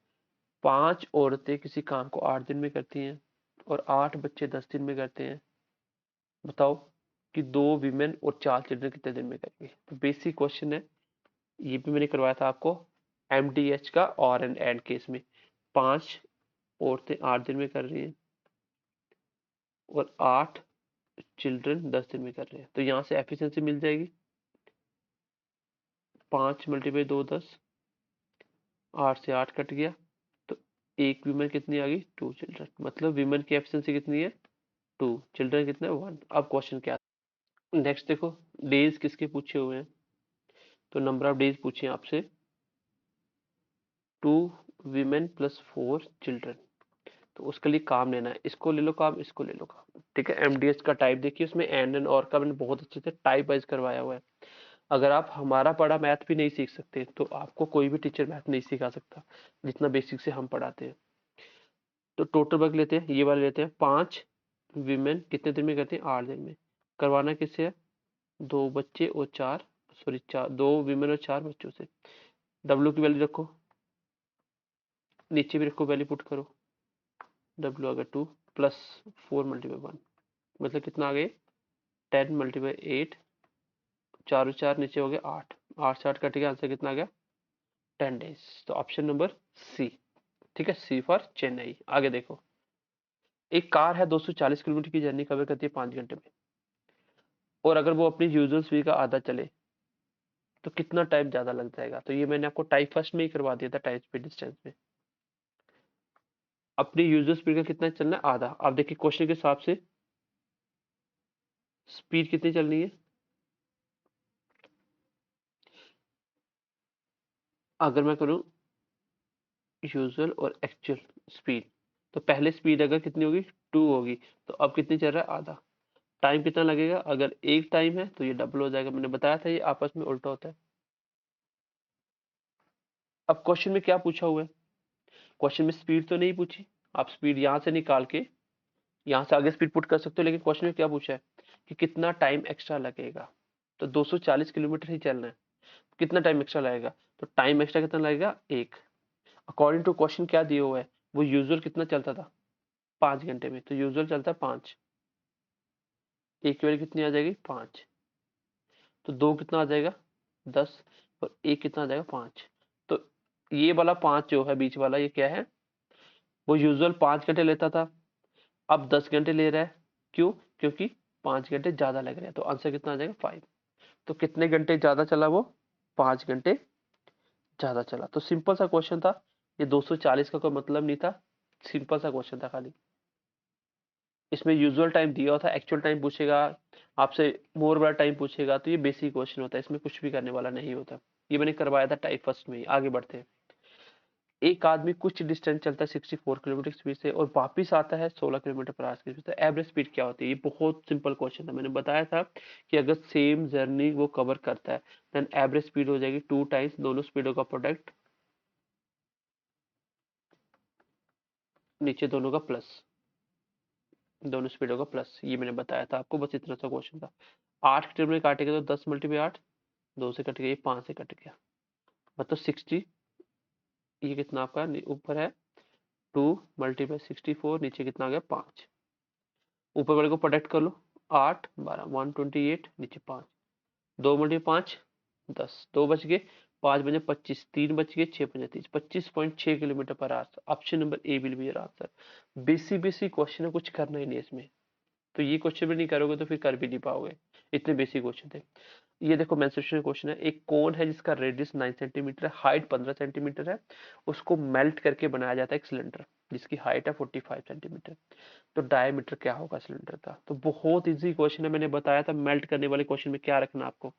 5 औरतें किसी काम को 8 दिन में करती हैं और 8 बच्चे 10 दिन में करते हैं। बताओ कि 2 विमेन और 4 चिल्ड्रन कितने दिन में करेंगे? तो बेसिक क्वेश्चन है, ये भी मैंने करवाया था आपको एमडीएच का और एंड केस में। 5 औरतें 8 दिन में कर रही हैं और 8 चिल्ड्रन 10 दिन में कर रहे हैं, तो यहाँ से एफिशिएंसी मिल जाएगी। 5 मल्टीप्लाई 2 10, 8 से 8 कट गया, तो एक विमेन कितनी आ गई? 2 चिल्ड्रन, मतलब विमेन की एफिशिएंसी कितनी है? 2, चिल्ड्रन कितने? 1। अब क्वेश्चन क्या, नेक्स्ट देखो, डेज किसके पूछे हुए हैं? तो नंबर ऑफ डेज पूछे हैं आपसे, 2 विमेन प्लस 4 चिल्ड्रन। तो उसके लिए काम लेना है, इसको ले लो काम, इसको ले लो काम, ठीक है। एमडीएस का टाइप देखिए, उसमें एंड और का मैंने बहुत अच्छे से टाइप वाइज करवाया हुआ है। अगर आप हमारा पढ़ा मैथ भी नहीं सीख सकते तो आपको कोई भी टीचर मैथ नहीं सिखा सकता, जितना बेसिक से हम पढ़ाते हैं। तो टोटल वर्क लेते हैं, ये वाले लेते हैं, 5 विमेन कितने दिन में करते हैं? 8 दिन में। करवाना किससे है? 2 बच्चे और 4, सॉरी 4, 2 विमेन और 4 बच्चों से। डब्ल्यू की वैल्यू रखो, नीचे भी रखो, वैल्यू पुट करो। डब्ल्यू अगर 2 प्लस 4 मल्टीप्लाई 1, मतलब कितना आ गए? 10 मल्टीप्लाई 8, 4 और 4 नीचे हो गया 8, 8 से 8 कट गया, आंसर कितना आ गया? 10 डेज। तो ऑप्शन नंबर सी, ठीक है, सी फॉर चेन्नई। आगे देखो, एक कार है 240 किलोमीटर की जर्नी कवर करती है 5 घंटे में, और अगर वो अपनी यूजुअल स्पीड का आधा चले तो कितना टाइम ज्यादा लग जाएगा? तो ये मैंने आपको टाइप फर्स्ट में ही करवा दिया था, टाइप स्पीड डिस्टेंस में। अपनी यूजुअल स्पीड का कितना चलना है? आधा। आप देखिए क्वेश्चन के हिसाब से स्पीड कितनी चलनी है? अगर मैं करूं यूजुअल और एक्चुअल स्पीड, तो पहले स्पीड अगर कितनी होगी? 2 होगी, तो अब कितनी चल रहा है? आधा। टाइम कितना लगेगा? अगर एक टाइम है तो ये डबल हो जाएगा, मैंने बताया था ये आपस में उल्टा होता है। अब क्वेश्चन में क्या पूछा हुआ है? क्वेश्चन में स्पीड तो नहीं पूछी, आप स्पीड यहाँ से निकाल के यहाँ से आगे स्पीड पुट कर सकते हो, लेकिन क्वेश्चन में क्या पूछा है कि कितना टाइम एक्स्ट्रा लगेगा? तो 240 किलोमीटर ही चलना है, कितना टाइम एक्स्ट्रा लगेगा? तो टाइम एक्स्ट्रा कितना लगेगा? 1। अकॉर्डिंग टू क्वेश्चन क्या दिया हुआ है, वो यूजुअल कितना चलता था? 5 घंटे में, तो यूजुअल चलता है 5, एक की वैल्यू कितनी आ जाएगी? 5। तो 2 कितना आ जाएगा? 10, और एक कितना आ जाएगा? 5। तो ये वाला 5 जो है बीच वाला, ये क्या है? वो यूजुअल 5 घंटे लेता था, अब 10 घंटे ले रहा है। क्यों? क्योंकि 5 घंटे ज्यादा लग रहे हैं, तो आंसर कितना आ जाएगा? 5। तो कितने घंटे ज्यादा चला वो? 5 घंटे ज्यादा चला। तो सिंपल सा क्वेश्चन था ये, 240 का कोई मतलब नहीं था, सिंपल सा क्वेश्चन था खाली। इसमें यूजुअल टाइम दिया होता है, एक्चुअल टाइम पूछेगा आपसे, मोर वाला टाइम पूछेगा, तो ये बेसिक क्वेश्चन होता है, इसमें कुछ भी करने वाला नहीं होता। ये मैंने करवाया था टाइप फर्स्ट में ही। आगे बढ़ते हैं, एक आदमी कुछ डिस्टेंस चलता है 64 किलोमीटर स्पीड से और वापस आता है 16 किलोमीटर पर आवर की स्पीड से, एवरेज स्पीड क्या होती है? ये बहुत सिंपल क्वेश्चन है। मैंने बताया था कि अगर सेम जर्नी वो कवर करता है देन एवरेज स्पीड हो जाएगी 2 टाइम्स दोनों स्पीडों का प्रोडक्ट, नीचे दोनों का प्लस, दोनों स्पीडों का प्लस। ये मैंने बताया था आपको, बस इतना सा क्वेश्चन था। 8 किलोमीटर काटेगा तो 10 मल्टीप्लाई 8, 2 से कट गया, ये 5 से कट गया, मतलब 60। ये कितना आपका ऊपर है 2 मल्टीप्लाई 64, नीचे कितना आ गया 5। ऊपर वाले को प्रोडक्ट कर लो, 8 12 128, नीचे 5, 2 मल्टीप्लाई 5 10, 2 बच गए, 5 बजे 25, 3 बच गए, 6 बजे 30, 25.6 kilometre per hour. Option number A will be your answer. Basic basic question है, कुछ करना ही नहीं है इसमें। तो ये क्वेश्चन भी नहीं करोगे तो फिर कर भी नहीं पाओगे, इतने बेसिक क्वेश्चन थे। ये देखो मेंस्ट्रुएशन क्वेश्चन है। एक कोन है जिसका रेडियस 9 सेंटीमीटर है, हाइट 15 सेंटीमीटर है, उसको मेल्ट करके बनाया जाता है एक सिलेंडर जिसकी हाइट है 45 सेंटीमीटर। तो डायमीटर क्या होगा सिलेंडर का? तो बहुत इजी क्वेश्चन है। मैंने बताया था मेल्ट करने वाले क्वेश्चन में क्या रखना आपको,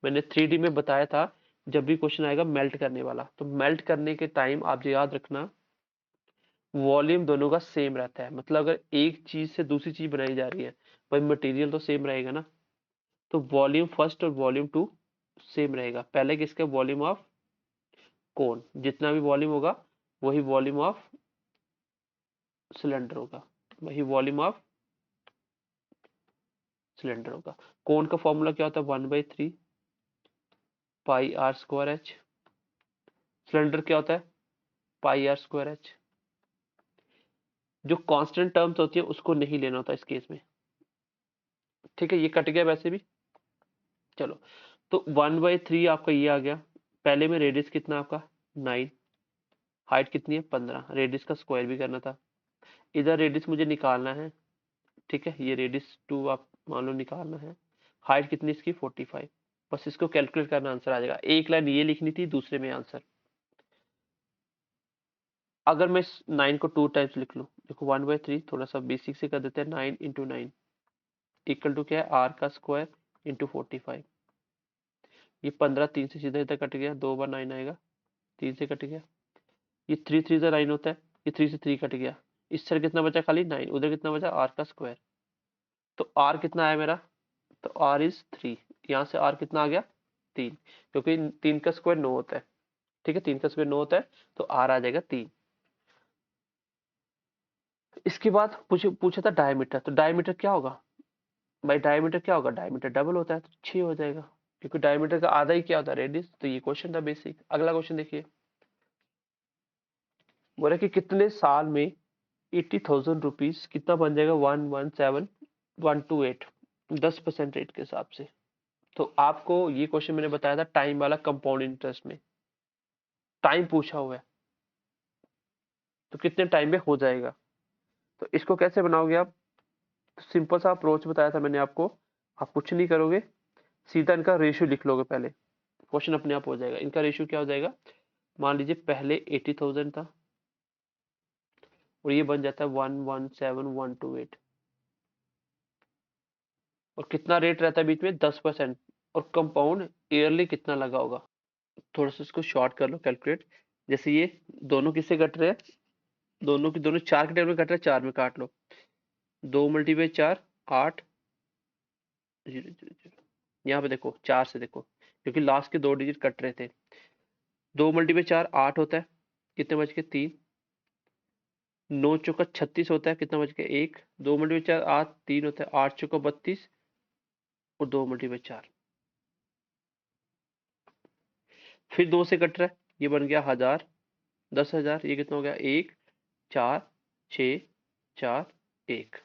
मैंने 3D में बताया था। जब भी क्वेश्चन आएगा मेल्ट करने वाला, तो मेल्ट करने के टाइम आप याद रखना वॉल्यूम दोनों का सेम रहता है। मतलब अगर एक चीज से दूसरी चीज बनाई जा रही है, भाई मटेरियल तो सेम रहेगा ना, तो वॉल्यूम फर्स्ट और वॉल्यूम टू सेम रहेगा। पहले किसका? वॉल्यूम ऑफ कोन, जितना भी वॉल्यूम होगा वही वॉल्यूम ऑफ सिलेंडर होगा, वही वॉल्यूम ऑफ सिलेंडर होगा। कोन का फॉर्मूला क्या होता है? 1/3 पाई आर स्क्वायर एच। सिलेंडर क्या होता है? पाई आर स्क्वायर एच। जो कांस्टेंट टर्म्स होती है उसको नहीं लेना होता इस केस में, ठीक है। ये कट गया वैसे भी, चलो। तो 1/3 आपका ये आ गया। पहले में रेडियस कितना आपका 9, हाइट कितनी है 15, रेडियस का स्क्वायर भी करना था। इधर रेडियस मुझे निकालना है, ठीक है, ये रेडियस 2 आप मान लो निकालना है। हाइट कितनी इसकी 45, बस इसको कैलकुलेट करना, आंसर आ जाएगा। एक लाइन ये लिखनी थी, दूसरे में आंसर। अगर मैं 9 को 2 टाइम्स लिख लूँ, देखो 1/3 थोड़ा सा बेसिक से कर देते हैं, 9 इंटू 9 इक्वल टू क्या है? आर का स्क्वायर इंटू 45। ये 15 3 से सीधा इधर कट गया, 2 बार 9 आएगा, 3 से कट गया। ये 3 3 से 9 होता है, ये 3 से 3 कट गया। इस साइड कितना बचा? खाली 9, उधर कितना बचा? आर का स्क्वायर। तो आर कितना आया मेरा? तो आर इज 3। यहाँ से आर कितना आ गया? 3, क्योंकि 3 का स्क्वायर 9 होता है, ठीक है, 3 का स्क्वायर 9 होता है, तो आर आ जाएगा 3। इसके बाद पूछा था डायमीटर, तो डायमीटर क्या होगा भाई? डायमीटर क्या होगा? डायमीटर डबल होता है, तो 6 हो जाएगा, क्योंकि डायमीटर का आधा ही क्या होता है? रेडियस। तो ये क्वेश्चन था बेसिक। अगला क्वेश्चन देखिए, बोला कि कितने साल में 80,000 रुपीज कितना बन जाएगा? 117,128, 10% रेट के हिसाब से। तो आपको ये क्वेश्चन मैंने बताया था टाइम वाला, कंपाउंड इंटरेस्ट में टाइम पूछा हुआ है, तो कितने टाइम में हो जाएगा? तो इसको कैसे बनाओगे आप? तो सिंपल सा अप्रोच बताया था मैंने आपको। आप कुछ नहीं करोगे, सीधा इनका रेशियो लिख लोगे पहले, क्वेश्चन अपने आप हो जाएगा। इनका रेशियो क्या हो जाएगा? मान लीजिए पहले 80,000 था और ये बन जाता है 117,128, और कितना रेट रहता है बीच में? 10%। और कंपाउंड ईयरली कितना लगा होगा? थोड़ा सा इसको शॉर्ट कर लो कैलकुलेट। जैसे ये दोनों किससे कट रहे हैं? दोनों की दोनों 4 के टेबल में कट रहे हैं, 4 में काट लो, 2 मल्टीप्लाई 4 8 0 0 0। यहाँ पे देखो 4 से देखो, क्योंकि लास्ट के 2 डिजिट कट रहे थे। 2 मल्टीप्लाई 4 8 होता है, कितने बच गए? 3। 9 चौका 36 होता है, कितना बच गया? 1। 2 मल्टीप्लाई 4 8 3 होता है, 8 चौका 32 और 2 मल्टीप्लाई 4, फिर 2 से कट रहा है, ये बन गया 1000, 10,000। ये कितना हो गया? 1 4 6 4 1।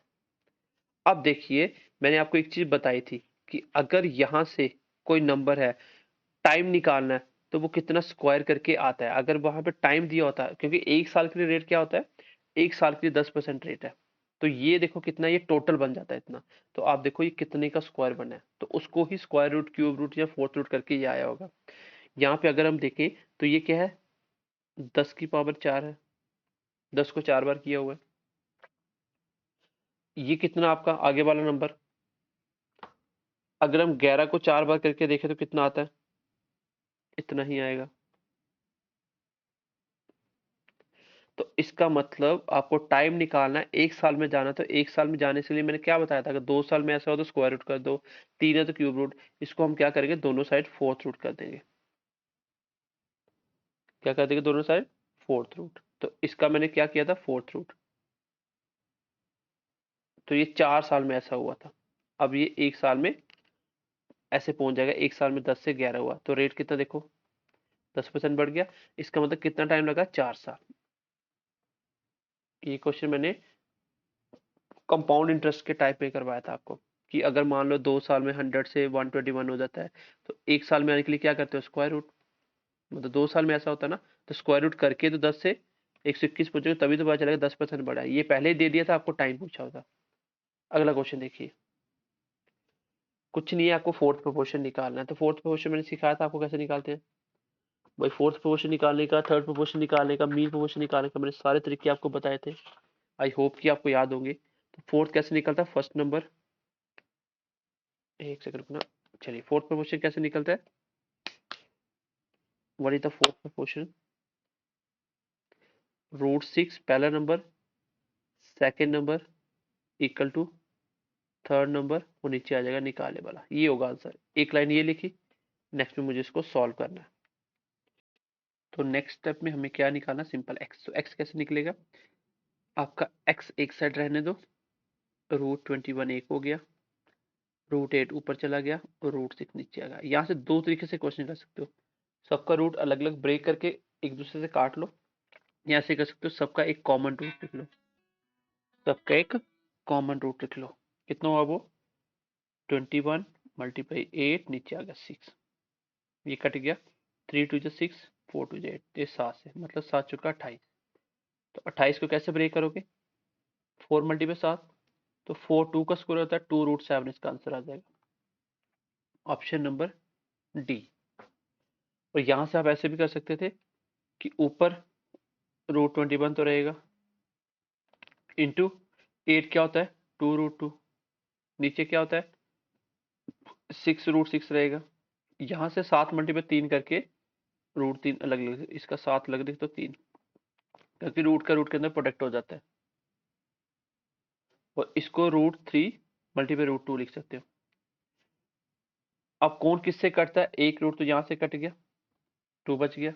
अब देखिए, मैंने आपको एक चीज बताई थी कि अगर यहां से कोई नंबर है, टाइम निकालना है, तो वो कितना स्क्वायर करके आता है। अगर वहां पे टाइम दिया होता है, क्योंकि एक साल के लिए रेट क्या होता है? एक साल के लिए 10% रेट है, तो ये देखो कितना, ये टोटल बन जाता है इतना। तो आप देखो ये कितने का स्क्वायर बना है, तो उसको ही स्क्वायर रूट, क्यूब रूट या फोर्थ रूट करके ये आया होगा। यहाँ पे अगर हम देखें तो ये क्या है? 10 की पावर 4 है, 10 को 4 बार किया हुआ है। ये कितना आपका आगे वाला नंबर? अगर हम 11 को 4 बार करके देखें तो कितना आता है? इतना ही आएगा। तो इसका मतलब आपको टाइम निकालना है, 1 साल में जाना। तो 1 साल में जाने के लिए मैंने क्या बताया था, अगर 2 साल में ऐसा हो तो स्क्वायर रूट कर दो, 3 है तो क्यूब रूट। इसको हम क्या करेंगे, दोनों साइड फोर्थ रूट कर देंगे। क्या कर देंगे, दोनों साइड फोर्थ रूट। तो इसका मैंने क्या किया था, फोर्थ रूट। तो ये 4 साल में ऐसा हुआ था। अब ये 1 साल में ऐसे पहुंच जाएगा। 1 साल में 10 से 11 हुआ, तो रेट कितना देखो, 10% बढ़ गया। इसका मतलब कितना टाइम लगा, 4 साल। ये क्वेश्चन मैंने कंपाउंड इंटरेस्ट के टाइप में करवाया था आपको, कि अगर मान लो 2 साल में 100 से 121 हो जाता है, तो 1 साल में आने के लिए क्या करते हो, स्क्वायर रूट। मतलब 2 साल में ऐसा होता है ना, तो स्क्वायर रूट करके तो 10 से 121 पहुंचेगा, तभी तो पता चलेगा 10% बढ़ा है। ये पहले ही दे दिया था आपको, टाइम पूछा होता। अगला क्वेश्चन देखिए, कुछ नहीं है, आपको फोर्थ प्रोपोर्शन निकालना है। तो फोर्थ प्रोपोर्शन मैंने सिखाया था आपको कैसे निकालते हैं भाई। फोर्थ प्रोपोर्शन निकालने का, थर्ड प्रोपोर्शन निकालने का, मीन प्रोपोर्शन निकालने का, मैंने सारे तरीके आपको बताए थे। आई होप कि आपको याद होंगे। तो फोर्थ कैसे निकलता है, फर्स्ट नंबर, एक सेकंड रुकना। चलिए, फोर्थ प्रोपोर्शन कैसे निकलता है, what is the fourth proportion, √6 पहला नंबर, second number equal to third number, वो नीचे आ जाएगा निकाले वाला। ये होगा आंसर। एक लाइन ये लिखी, नेक्स्ट में मुझे इसको सॉल्व करना है। तो नेक्स्ट स्टेप में हमें क्या निकालना, सिंपल एक्स। तो एक्स कैसे निकलेगा, आपका एक्स एक साइड रहने दो, √21 एक हो गया, √8 ऊपर चला गया और √6 नीचे आ गया। यहाँ से दो तरीके से क्वेश्चन कर सकते हो, सबका रूट अलग अलग ब्रेक करके एक दूसरे से काट लो, या ऐसे कर सकते हो सबका एक कॉमन रूट लिख लो। सबका एक कॉमन रूट लिख लो। कितना हुआ वो, 21 मल्टीप्लाई 8, नीचे आ गया 6, ये कट गया। 3 2 6, 4 2 8, ये 7 से, मतलब 7 चुका 28। तो 28 को कैसे ब्रेक करोगे, 4 मल्टीप्लाई 7, तो 4 2 का स्क्वायर होता है 2√7, इसका आंसर आ जाएगा ऑप्शन नंबर डी। और यहां से आप ऐसे भी कर सकते थे कि ऊपर √21 तो रहेगा, इंटू 8 क्या होता है, 2√2, नीचे क्या होता है, 6√6 रहेगा। यहाँ से 7 मल्टीप्लाई 3 करके √3 अलग अलग, इसका 7 अलग लिख तो 3, क्योंकि रूट का रूट के अंदर प्रोडक्ट हो जाता है। और इसको √3 मल्टीप्लाई √2 लिख सकते हो। अब कौन किससे कटता है, एक रूट तो यहाँ से कट गया, 2 बच गया,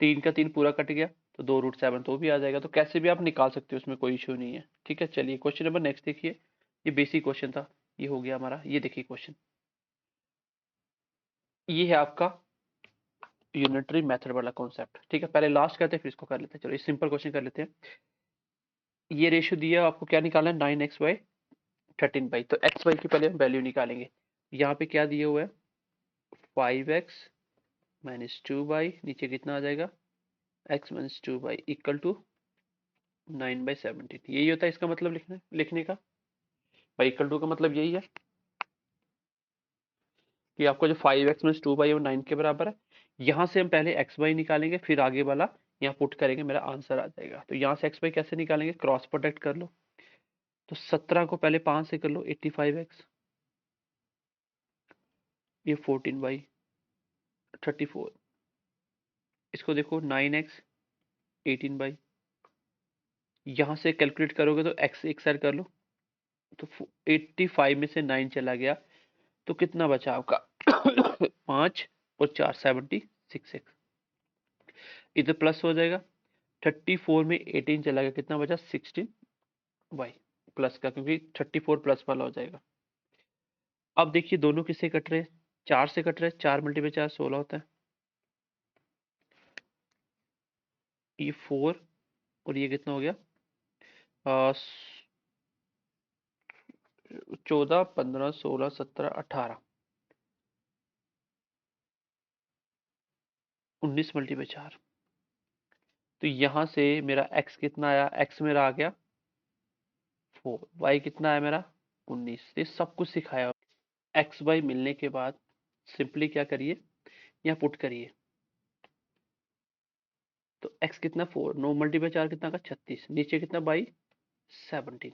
3 का 3 पूरा कट गया, तो 2√7 तो भी आ जाएगा। तो कैसे भी आप निकाल सकते हो, उसमें कोई इशू नहीं है। ठीक है, चलिए क्वेश्चन नंबर नेक्स्ट देखिए। ये बेसिक क्वेश्चन था, ये हो गया हमारा। ये देखिए क्वेश्चन, ये है आपका यूनिटरी मेथड वाला कॉन्सेप्ट। ठीक है, पहले लास्ट करते हैं फिर इसको कर लेते हैं। चलो, ये सिंपल क्वेश्चन कर लेते हैं। ये रेशियो दिया, आपको क्या निकालना है, 9x/13y। तो एक्स वाई की पहले हम वैल्यू निकालेंगे। यहाँ पे क्या दिया हुआ है, 5x - 2y, नीचे कितना आ जाएगा, x - 2y इक्वल टू 9/17। यही होता है इसका मतलब लिखने का भाई। इक्वल टू का मतलब यही है कि आपको जो 5x - 2y है वो 9 के बराबर है। यहाँ से हम पहले एक्स वाई निकालेंगे, फिर आगे वाला यहाँ पुट करेंगे, मेरा आंसर आ जाएगा। तो यहाँ से एक्स वाई कैसे निकालेंगे, क्रॉस प्रोडक्ट कर लो। तो 17 को पहले 5 से कर लो, 85x, ये 14/34। इसको देखो, 9x 18/, यहाँ से कैलकुलेट करोगे तो x एक साइड कर लो, तो 85 में से 9 चला गया, तो कितना बचा आपका 5 और 4 76x, इधर प्लस हो जाएगा। 34 में 18 चला गया, कितना बचा 16y प्लस का, क्योंकि 34 प्लस वाला हो जाएगा। अब देखिए दोनों किससे कट रहे हैं, 4 से कट रहे हैं। 4 मल्टीप्लाई 4 16 होता है, ये 4, और ये कितना हो गया, 14 15 16 17 18, 19 मल्टीप्लाई 4। तो यहां से मेरा x कितना आया, x मेरा आ गया 4, y कितना आया मेरा 19। ये सब कुछ सिखाया। एक्स वाई मिलने के बाद सिंपली क्या करिए, यहाँ पुट करिए। तो x कितना 4, 9 मल्टीप्लाई 4 कितना का 36, नीचे कितना बाई 17,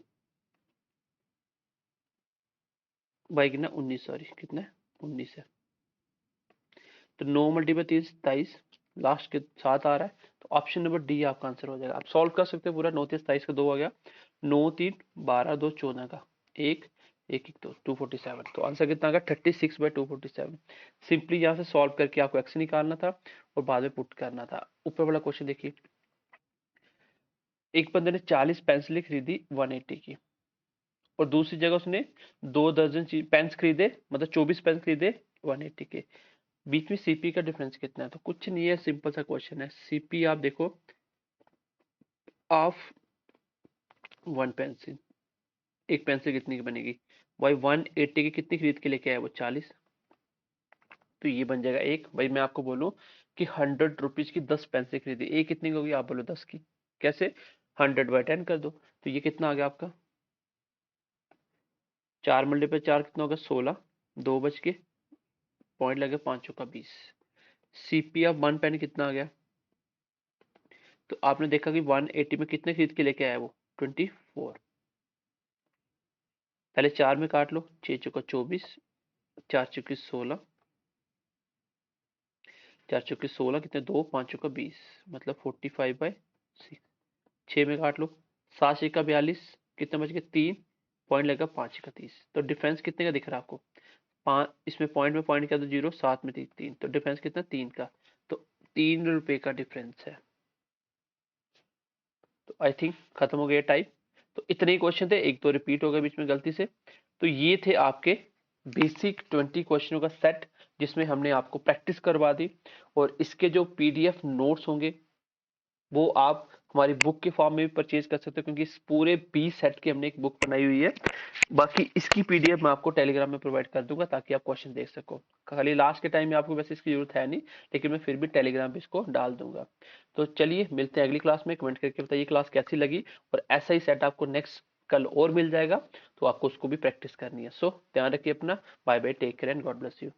बाई कितना 19, सॉरी कितना 19 है। तो 9 मल्टीप्लाई 3 27, लास्ट के साथ आ रहा है, तो ऑप्शन नंबर डी आपका आंसर हो जाएगा। आप सॉल्व कर सकते हो पूरा। 9 3 27 का 2 आ गया, 9 3 12 2 14 का एक, एक एक दो 247। तो आंसर कितना आ गया 36/247। सिंपली यहाँ से सॉल्व करके आपको एक्स निकालना था और बाद में पुट करना था। ऊपर वाला क्वेश्चन देखिए, एक बंदे ने 40 पेंसिलें खरीदी 180 की, और दूसरी जगह उसने 2 दर्जन पेन्स खरीदे, मतलब 24 पेन खरीदे 180 के। बीच में सीपी का डिफरेंस कितना है? तो कुछ नहीं है, सिंपल सा क्वेश्चन है। सीपी आप देखो, ऑफ वन पेंसिल, एक पेंसिल कितनी की बनेगी भाई? 180 की कितनी खरीद के लेके आया वो? 40। तो ये बन जाएगा एक। भाई मैं आपको बोलूं कि 100 रुपीज की 10 पेंसिल खरीदी, एक कितनी की होगी? आप बोलो 10 की। कैसे? 100/10 कर दो। तो ये कितना आ गया आपका? 4 × 4 कितना होगा? 16। 2 बच के, पॉइंट लगे 5 का 20। सीपी ऑफ वन पेन कितना आ गया? तो आपने देखा कि 180 में कितने खरीद के लेके आया वो? 24। पहले 4 में काट लो, 6 × 4 = 24, 4 × 16, 4 × 16 कितने? 2, 5 का 20, मतलब 45/6। 6 में काट लो, 7 × 42 कितने बच गए? 3, पॉइंट लगा 5 का 30। तो डिफरेंस कितने का दिख रहा है आपको? 5, इसमें पॉइंट में पॉइंट क्या? तो 0, 7 में 3, तो डिफरेंस कितना? 3 का। तो 3 रुपए का डिफरेंस है। तो आई थिंक खत्म हो गया टाइप। तो इतने ही क्वेश्चन थे, एक दो रिपीट हो गए बीच में गलती से। तो ये थे आपके बेसिक 20 क्वेश्चनों का सेट, जिसमें हमने आपको प्रैक्टिस करवा दी। और इसके जो पीडीएफ नोट्स होंगे वो आप हमारी बुक के फॉर्म में भी परचेज कर सकते हो, क्योंकि इस पूरे 20 सेट की हमने एक बुक बनाई हुई है। बाकी इसकी पीडीएफ मैं आपको टेलीग्राम में प्रोवाइड कर दूंगा, ताकि आप क्वेश्चन देख सको। खाली लास्ट के टाइम में आपको वैसे इसकी जरूरत है नहीं, लेकिन मैं फिर भी टेलीग्राम पे इसको डाल दूंगा। तो चलिए मिलते हैं अगली क्लास में। कमेंट करके बताइए क्लास कैसी लगी, और ऐसा ही सेट आपको नेक्स्ट कल और मिल जाएगा, तो आपको उसको भी प्रैक्टिस करनी है। सो ध्यान रखिए अपना। Bye bye, take care and God bless you.